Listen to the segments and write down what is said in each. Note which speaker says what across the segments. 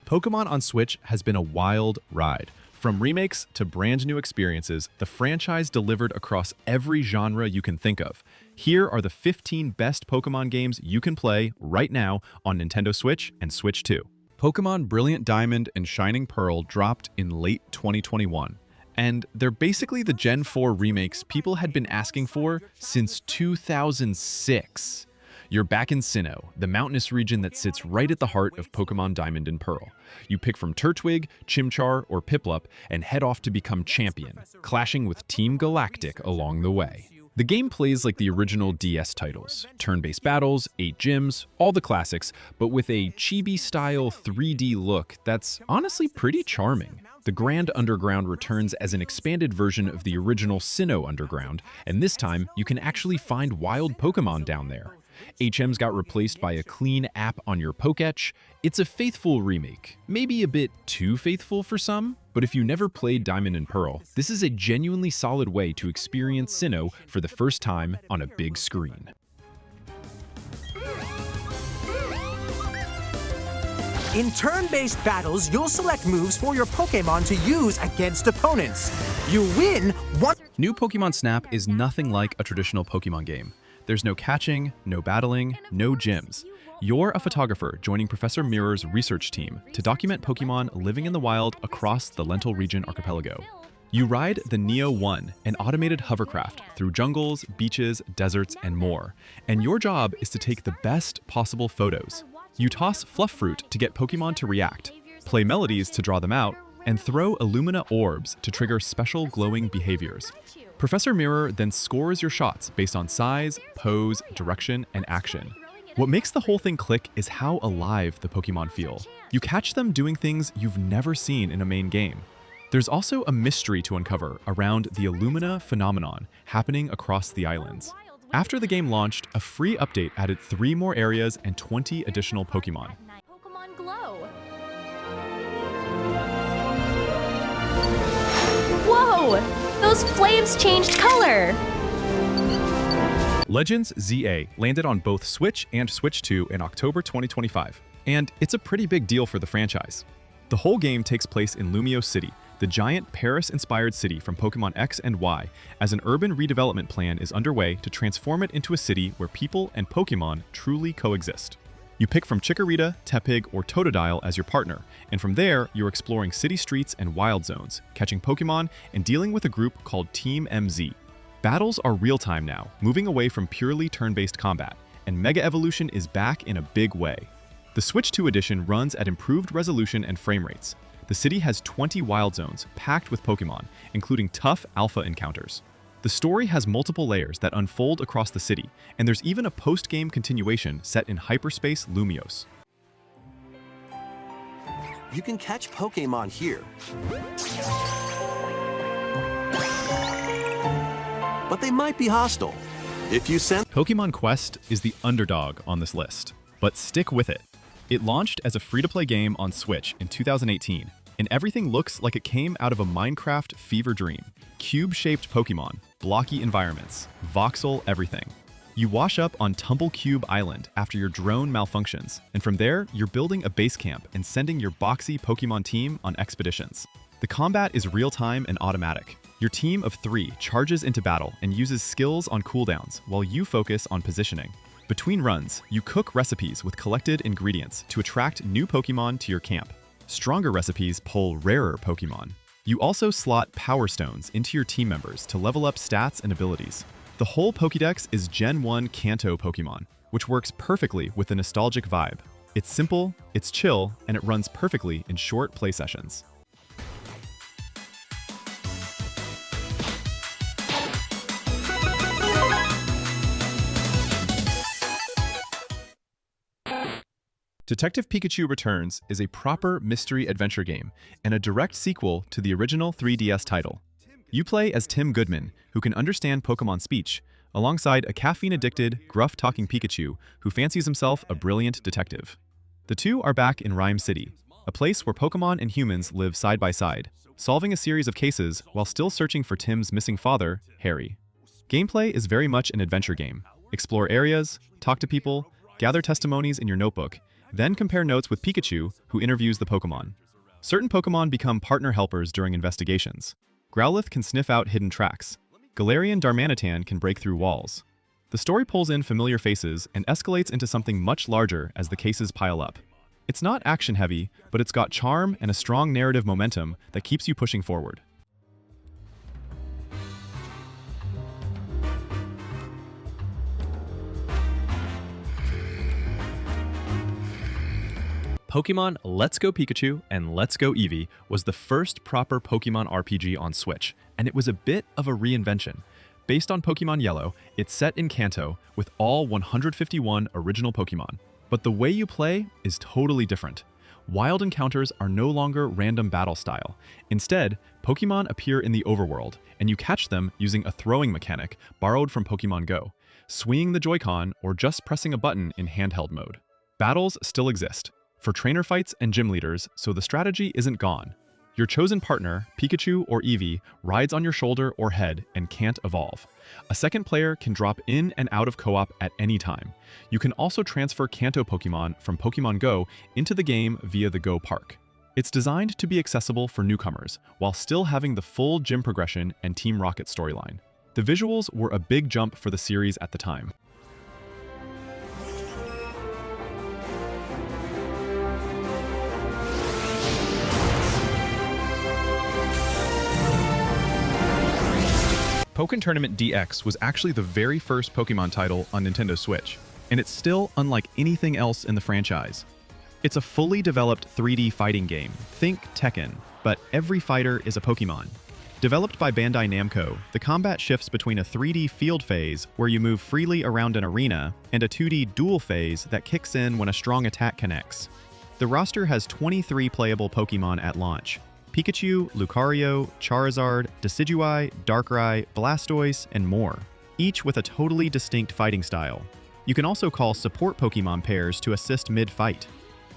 Speaker 1: Pokemon on Switch has been a wild ride. From remakes to brand new experiences, the franchise delivered across every genre you can think of. Here are the 15 best Pokemon games you can play right now on Nintendo Switch and Switch 2. Pokemon Brilliant Diamond and Shining Pearl dropped in late 2021, and they're basically the Gen 4 remakes people had been asking for since 2006. You're back in Sinnoh, the mountainous region that sits right at the heart of Pokemon Diamond and Pearl. You pick from Turtwig, Chimchar, or Piplup and head off to become champion, clashing with Team Galactic along the way. The game plays like the original DS titles. Turn-based battles, 8 gyms, all the classics, but with a chibi-style 3D look that's honestly pretty charming. The Grand Underground returns as an expanded version of the original Sinnoh Underground, and this time you can actually find wild Pokemon down there. HMs got replaced by a clean app on your Pokétch. It's a faithful remake, maybe a bit too faithful for some, but if you never played Diamond and Pearl, this is a genuinely solid way to experience Sinnoh for the first time on a big screen.
Speaker 2: In turn-based battles, you'll select moves for your Pokémon to use against opponents. You win one.
Speaker 1: New Pokémon Snap is nothing like a traditional Pokémon game. There's no catching, no battling, no gyms. You're a photographer joining Professor Mirror's research team to document Pokemon living in the wild across the Lental Region archipelago. You ride the Neo 1, an automated hovercraft, through jungles, beaches, deserts, and more. And your job is to take the best possible photos. You toss fluff fruit to get Pokemon to react, play melodies to draw them out, and throw Illumina orbs to trigger special glowing behaviors. Professor Mirror then scores your shots based on size, pose, direction, and action. What makes the whole thing click is how alive the Pokemon feel. You catch them doing things you've never seen in a main game. There's also a mystery to uncover around the Illumina phenomenon happening across the islands. After the game launched, a free update added 3 more areas and 20 additional Pokemon.
Speaker 3: Pokemon Glow. Whoa! Those flames changed color!
Speaker 1: Legends ZA landed on both Switch and Switch 2 in October 2025, and it's a pretty big deal for the franchise. The whole game takes place in Lumio City, the giant Paris-inspired city from Pokémon X and Y, as an urban redevelopment plan is underway to transform it into a city where people and Pokémon truly coexist. You pick from Chikorita, Tepig, or Totodile as your partner, and from there, you're exploring city streets and wild zones, catching Pokémon, and dealing with a group called Team MZ. Battles are real-time now, moving away from purely turn-based combat, and Mega Evolution is back in a big way. The Switch 2 edition runs at improved resolution and frame rates. The city has 20 wild zones, packed with Pokémon, including tough alpha encounters. The story has multiple layers that unfold across the city, and there's even a post-game continuation set in hyperspace Lumios.
Speaker 4: You can catch Pokémon here. But they might be hostile. If you send...
Speaker 1: Pokémon Quest is the underdog on this list, but stick with it. It launched as a free-to-play game on Switch in 2018, and everything looks like it came out of a Minecraft fever dream. Cube-shaped Pokemon, blocky environments, voxel everything. You wash up on Tumble Cube Island after your drone malfunctions, and from there, you're building a base camp and sending your boxy Pokemon team on expeditions. The combat is real-time and automatic. Your team of 3 charges into battle and uses skills on cooldowns, while you focus on positioning. Between runs, you cook recipes with collected ingredients to attract new Pokemon to your camp. Stronger recipes pull rarer Pokemon. You also slot Power Stones into your team members to level up stats and abilities. The whole Pokédex is Gen 1 Kanto Pokemon, which works perfectly with the nostalgic vibe. It's simple, it's chill, and it runs perfectly in short play sessions. Detective Pikachu Returns is a proper mystery adventure game and a direct sequel to the original 3DS title. You play as Tim Goodman, who can understand Pokemon speech, alongside a caffeine-addicted, gruff-talking Pikachu who fancies himself a brilliant detective. The two are back in Rhyme City, a place where Pokemon and humans live side by side, solving a series of cases while still searching for Tim's missing father, Harry. Gameplay is very much an adventure game. Explore areas, talk to people, gather testimonies in your notebook, Then compare notes with Pikachu, who interviews the Pokémon. Certain Pokémon become partner helpers during investigations. Growlithe can sniff out hidden tracks. Galarian Darmanitan can break through walls. The story pulls in familiar faces and escalates into something much larger as the cases pile up. It's not action-heavy, but it's got charm and a strong narrative momentum that keeps you pushing forward. Pokémon Let's Go Pikachu and Let's Go Eevee was the first proper Pokémon RPG on Switch, and it was a bit of a reinvention. Based on Pokémon Yellow, it's set in Kanto with all 151 original Pokémon. But the way you play is totally different. Wild encounters are no longer random battle style. Instead, Pokémon appear in the overworld, and you catch them using a throwing mechanic borrowed from Pokémon Go, swinging the Joy-Con or just pressing a button in handheld mode. Battles still exist for trainer fights and gym leaders, so the strategy isn't gone. Your chosen partner, Pikachu or Eevee, rides on your shoulder or head and can't evolve. A second player can drop in and out of co-op at any time. You can also transfer Kanto Pokémon from Pokémon Go into the game via the Go Park. It's designed to be accessible for newcomers, while still having the full gym progression and Team Rocket storyline. The visuals were a big jump for the series at the time. Pokkén Tournament DX was actually the very first Pokémon title on Nintendo Switch, and it's still unlike anything else in the franchise. It's a fully developed 3D fighting game, think Tekken, but every fighter is a Pokémon. Developed by Bandai Namco, the combat shifts between a 3D field phase, where you move freely around an arena, and a 2D duel phase that kicks in when a strong attack connects. The roster has 23 playable Pokémon at launch: Pikachu, Lucario, Charizard, Decidueye, Darkrai, Blastoise, and more, each with a totally distinct fighting style. You can also call support Pokémon pairs to assist mid-fight.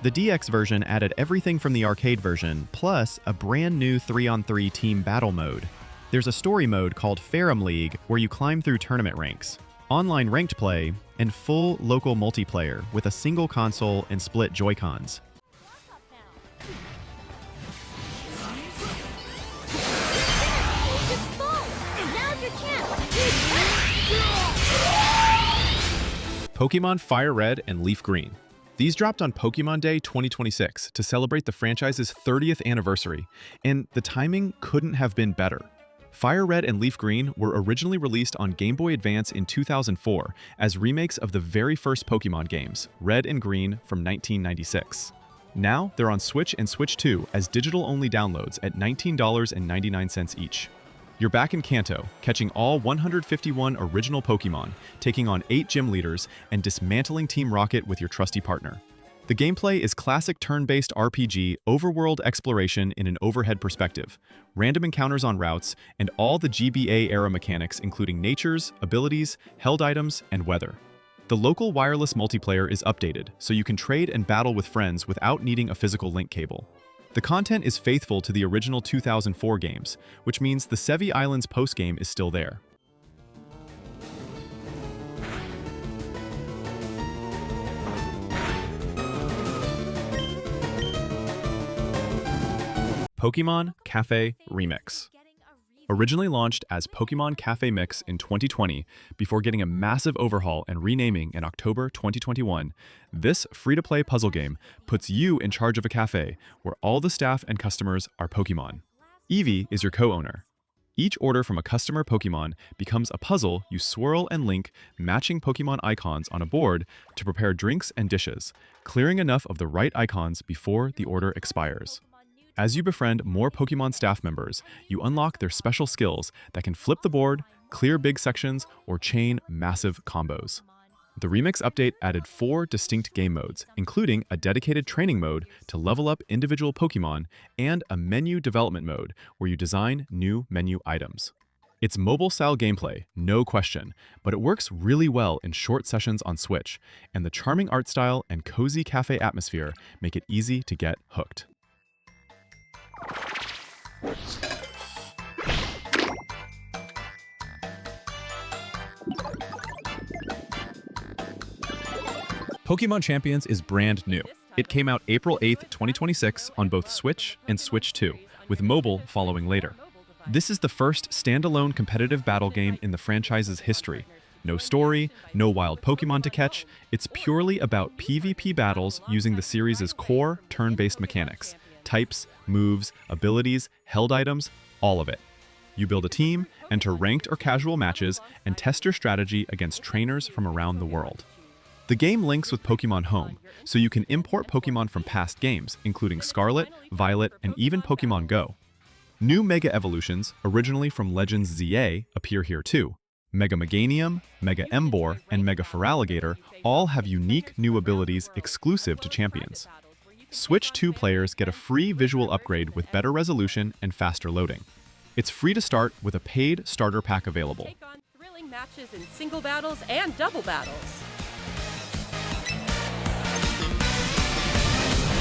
Speaker 1: The DX version added everything from the arcade version, plus a brand new 3-on-3 team battle mode. There's a story mode called Ferrum League where you climb through tournament ranks, online ranked play, and full local multiplayer with a single console and split Joy-Cons. Pokémon FireRed and LeafGreen. These dropped on Pokémon Day 2026 to celebrate the franchise's 30th anniversary, and the timing couldn't have been better. FireRed and LeafGreen were originally released on Game Boy Advance in 2004 as remakes of the very first Pokémon games, Red and Green from 1996. Now they're on Switch and Switch 2 as digital-only downloads at $19.99 each. You're back in Kanto, catching all 151 original Pokémon, taking on 8 gym leaders, and dismantling Team Rocket with your trusty partner. The gameplay is classic turn-based RPG overworld exploration in an overhead perspective, random encounters on routes, and all the GBA-era mechanics including natures, abilities, held items, and weather. The local wireless multiplayer is updated, so you can trade and battle with friends without needing a physical link cable. The content is faithful to the original 2004 games, which means the Sevi Islands postgame is still there. Pokémon Café Remix. Originally launched as Pokémon Café Mix in 2020, before getting a massive overhaul and renaming in October 2021, this free-to-play puzzle game puts you in charge of a cafe where all the staff and customers are Pokémon. Eevee is your co-owner. Each order from a customer Pokémon becomes a puzzle you swirl and link matching Pokémon icons on a board to prepare drinks and dishes, clearing enough of the right icons before the order expires. As you befriend more Pokémon staff members, you unlock their special skills that can flip the board, clear big sections, or chain massive combos. The Remix update added 4 distinct game modes, including a dedicated training mode to level up individual Pokémon and a menu development mode where you design new menu items. It's mobile-style gameplay, no question, but it works really well in short sessions on Switch, and the charming art style and cozy cafe atmosphere make it easy to get hooked. Pokémon Champions is brand new. It came out April 8th, 2026 on both Switch and Switch 2, with mobile following later. This is the first standalone competitive battle game in the franchise's history. No story, no wild Pokemon to catch, it's purely about PvP battles using the series' core turn-based mechanics. Types, moves, abilities, held items, all of it. You build a team, enter ranked or casual matches, and test your strategy against trainers from around the world. The game links with Pokemon Home, so you can import Pokemon from past games, including Scarlet, Violet, and even Pokemon Go. New Mega Evolutions, originally from Legends ZA, appear here too. Mega Meganium, Mega Emboar, and Mega Feraligatr all have unique new abilities exclusive to Champions. Switch 2 players get a free visual upgrade with better resolution and faster loading. It's free to start with a paid starter pack available.
Speaker 5: Take on thrilling matches in single battles and double battles.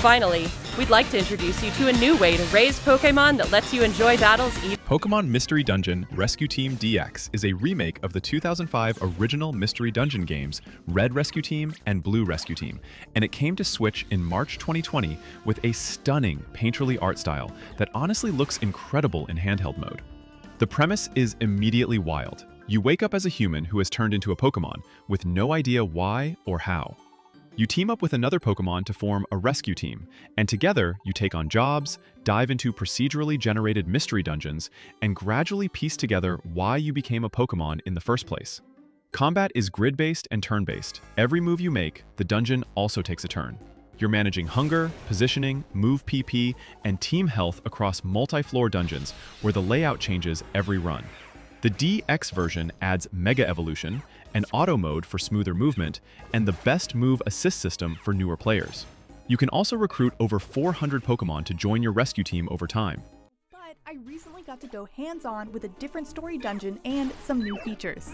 Speaker 5: Finally, we'd like to introduce you to a new way to raise Pokémon that lets you enjoy battles even.
Speaker 1: Pokémon Mystery Dungeon Rescue Team DX is a remake of the 2005 original Mystery Dungeon games Red Rescue Team and Blue Rescue Team, and it came to Switch in March 2020 with a stunning painterly art style that honestly looks incredible in handheld mode. The premise is immediately wild. You wake up as a human who has turned into a Pokémon with no idea why or how. You team up with another Pokémon to form a rescue team, and together you take on jobs, dive into procedurally generated mystery dungeons, and gradually piece together why you became a Pokémon in the first place. Combat is grid-based and turn-based. Every move you make, the dungeon also takes a turn. You're managing hunger, positioning, move PP, and team health across multi-floor dungeons where the layout changes every run. The DX version adds Mega Evolution, an auto mode for smoother movement, and the best move assist system for newer players. You can also recruit over 400 Pokémon to join your rescue team over time.
Speaker 6: But I recently got to go hands-on with a different story dungeon and some new features.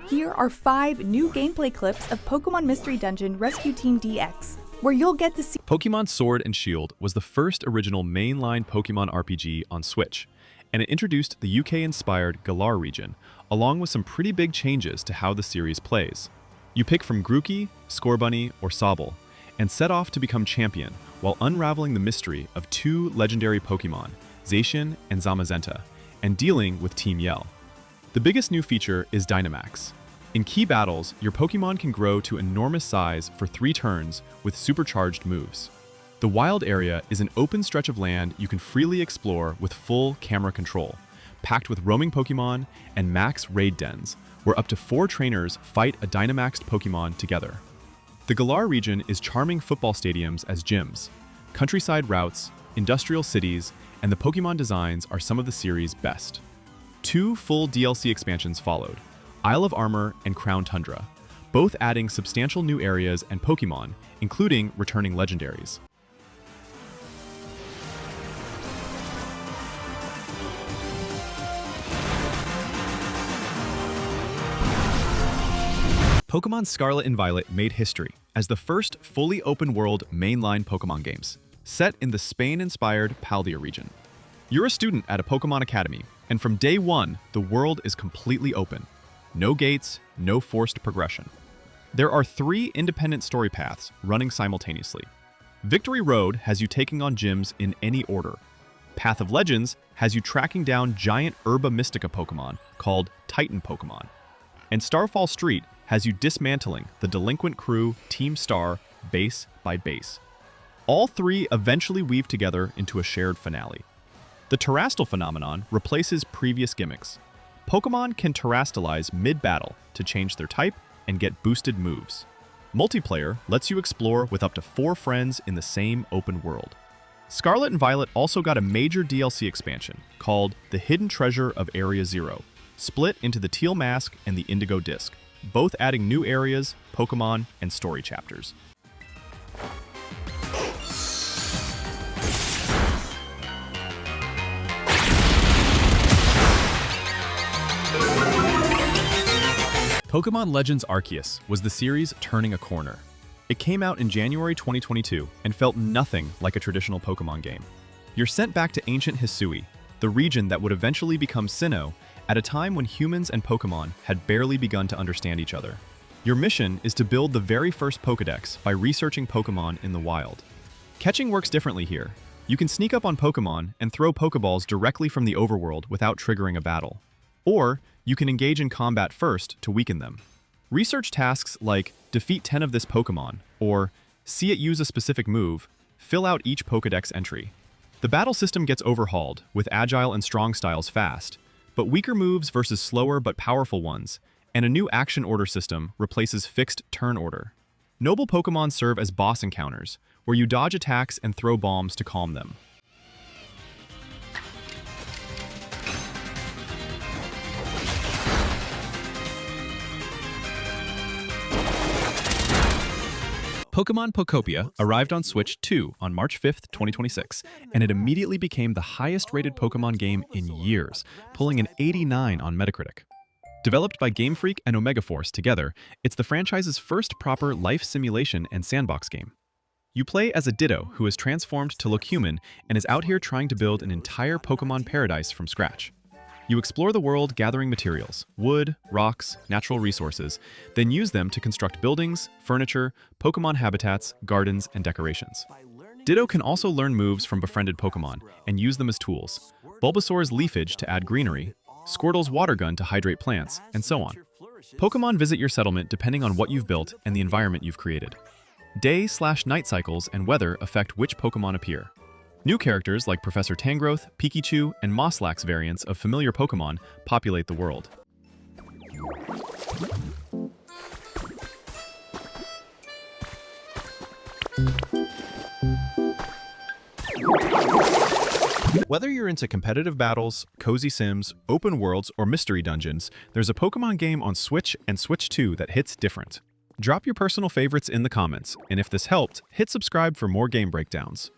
Speaker 6: Here are 5 new gameplay clips of Pokémon Mystery Dungeon Rescue Team DX, where you'll get to see
Speaker 1: Pokémon Sword and Shield was the first original mainline Pokémon RPG on Switch, and it introduced the UK-inspired Galar region, along with some pretty big changes to how the series plays. You pick from Grookey, Scorbunny, or Sobble, and set off to become champion while unraveling the mystery of 2 legendary Pokémon, Zacian and Zamazenta, and dealing with Team Yell. The biggest new feature is Dynamax. In key battles, your Pokémon can grow to enormous size for 3 turns with supercharged moves. The wild area is an open stretch of land you can freely explore with full camera control, packed with roaming Pokémon and max raid dens, where up to 4 trainers fight a Dynamaxed Pokémon together. The Galar region is charming football stadiums as gyms, countryside routes, industrial cities, and the Pokémon designs are some of the series' best. 2 full DLC expansions followed, Isle of Armor and Crown Tundra, both adding substantial new areas and Pokémon, including returning legendaries. Pokémon Scarlet and Violet made history as the first fully open-world mainline Pokémon games, set in the Spain-inspired Paldea region. You're a student at a Pokémon Academy, and from day one, the world is completely open. No gates, no forced progression. There are 3 independent story paths running simultaneously. Victory Road has you taking on gyms in any order. Path of Legends has you tracking down giant Herba Mystica Pokémon called Titan Pokémon. And Starfall Street has you dismantling the delinquent crew Team Star base by base. All 3 eventually weave together into a shared finale. The Terrastal phenomenon replaces previous gimmicks. Pokémon can terrastalize mid-battle to change their type and get boosted moves. Multiplayer lets you explore with up to 4 friends in the same open world. Scarlet and Violet also got a major DLC expansion called The Hidden Treasure of Area Zero, split into the Teal Mask and the Indigo Disc, both adding new areas, Pokémon, and story chapters. Pokémon Legends Arceus was the series turning a corner. It came out in January 2022 and felt nothing like a traditional Pokémon game. You're sent back to ancient Hisui, the region that would eventually become Sinnoh, at a time when humans and Pokémon had barely begun to understand each other. Your mission is to build the very first Pokédex by researching Pokémon in the wild. Catching works differently here. You can sneak up on Pokémon and throw Pokeballs directly from the overworld without triggering a battle. Or, you can engage in combat first to weaken them. Research tasks like defeat 10 of this Pokémon, or see it use a specific move, fill out each Pokédex entry. The battle system gets overhauled, with agile and strong styles fast, but weaker moves versus slower but powerful ones, and a new action order system replaces fixed turn order. Noble Pokémon serve as boss encounters, where you dodge attacks and throw bombs to calm them. Pokémon Pokopia arrived on Switch 2 on March 5th, 2026, and it immediately became the highest-rated Pokémon game in years, pulling an 89 on Metacritic. Developed by Game Freak and Omega Force together, it's the franchise's first proper life simulation and sandbox game. You play as a Ditto who is transformed to look human and is out here trying to build an entire Pokémon paradise from scratch. You explore the world gathering materials, wood, rocks, natural resources, then use them to construct buildings, furniture, Pokémon habitats, gardens, and decorations. Ditto can also learn moves from befriended Pokémon and use them as tools, Bulbasaur's leafage to add greenery, Squirtle's water gun to hydrate plants, and so on. Pokémon visit your settlement depending on what you've built and the environment you've created. Day/night cycles and weather affect which Pokémon appear. New characters like Professor Tangrowth, Pikachu, and Mosslax variants of familiar Pokémon populate the world. Whether you're into competitive battles, cozy sims, open worlds, or mystery dungeons, there's a Pokémon game on Switch and Switch 2 that hits different. Drop your personal favorites in the comments, and if this helped, hit subscribe for more game breakdowns.